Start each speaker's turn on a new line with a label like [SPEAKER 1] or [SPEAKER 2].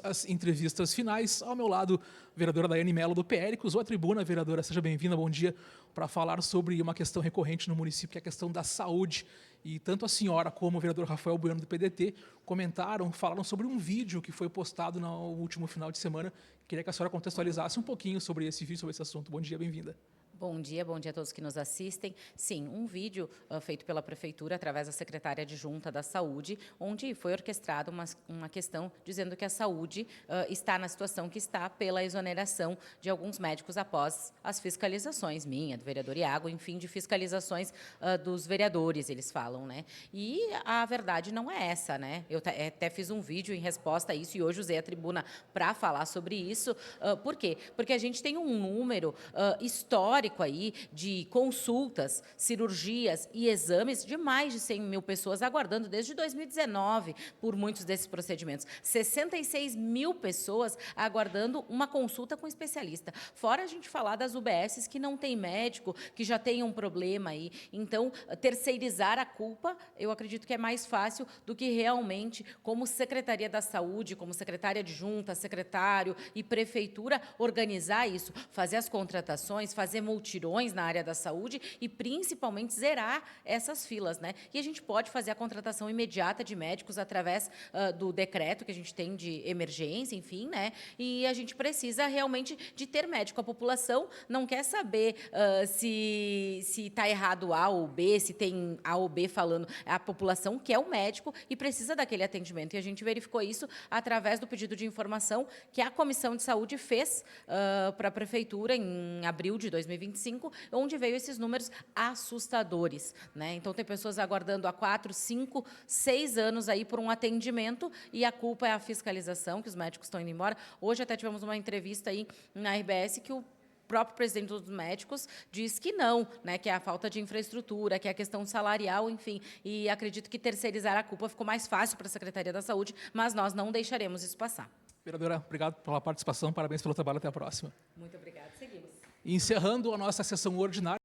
[SPEAKER 1] As entrevistas finais. Ao meu lado, a vereadora Daiane Mello, do PL, que usou a tribuna. Vereadora, seja bem-vinda, bom dia, para falar sobre uma questão recorrente no município, que é a questão da saúde. E tanto a senhora como o vereador Rafael Bueno, do PDT, falaram sobre um vídeo que foi postado no último final de semana. Queria que a senhora contextualizasse um pouquinho sobre esse vídeo, sobre esse assunto. Bom dia, bem-vinda.
[SPEAKER 2] Bom dia a todos que nos assistem. Sim, um vídeo feito pela Prefeitura através da secretária adjunta da Saúde, onde foi orquestrada uma questão dizendo que a saúde está na situação que está pela exoneração de alguns médicos após as fiscalizações, minha, do vereador Iago, enfim, de fiscalizações dos vereadores, eles falam, né? E a verdade não é essa, né? Eu até fiz um vídeo em resposta a isso e hoje usei a tribuna para falar sobre isso. Por quê? Porque a gente tem um número histórico aí de consultas, cirurgias e exames de mais de 100 mil pessoas aguardando desde 2019 por muitos desses procedimentos. 66 mil pessoas aguardando uma consulta com especialista. Fora a gente falar das UBSs que não tem médico, que já tem um problema aí. Então, terceirizar a culpa, eu acredito que é mais fácil do que realmente, como Secretaria da Saúde, como secretária adjunta, secretário e prefeitura, organizar isso, fazer as contratações, fazer multirões na área da saúde e, principalmente, zerar essas filas, né? E a gente pode fazer a contratação imediata de médicos através do decreto que a gente tem de emergência, enfim, né? E a gente precisa realmente de ter médico. A população não quer saber se está errado A ou B, se tem A ou B falando. A população quer o médico e precisa daquele atendimento. E a gente verificou isso através do pedido de informação que a Comissão de Saúde fez para a Prefeitura em abril de 2025, onde veio esses números assustadores, né? Então, tem pessoas aguardando há 4, 5, 6 anos aí por um atendimento e a culpa é a fiscalização, que os médicos estão indo embora. Hoje até tivemos uma entrevista aí na RBS que o próprio presidente dos médicos diz que não, né, que é a falta de infraestrutura, que é a questão salarial, enfim. E acredito que terceirizar a culpa ficou mais fácil para a Secretaria da Saúde, mas nós não deixaremos isso passar.
[SPEAKER 1] Vereadora, obrigado pela participação, parabéns pelo trabalho, até a próxima.
[SPEAKER 2] Muito obrigada. Seguimos.
[SPEAKER 1] E encerrando a nossa sessão ordinária.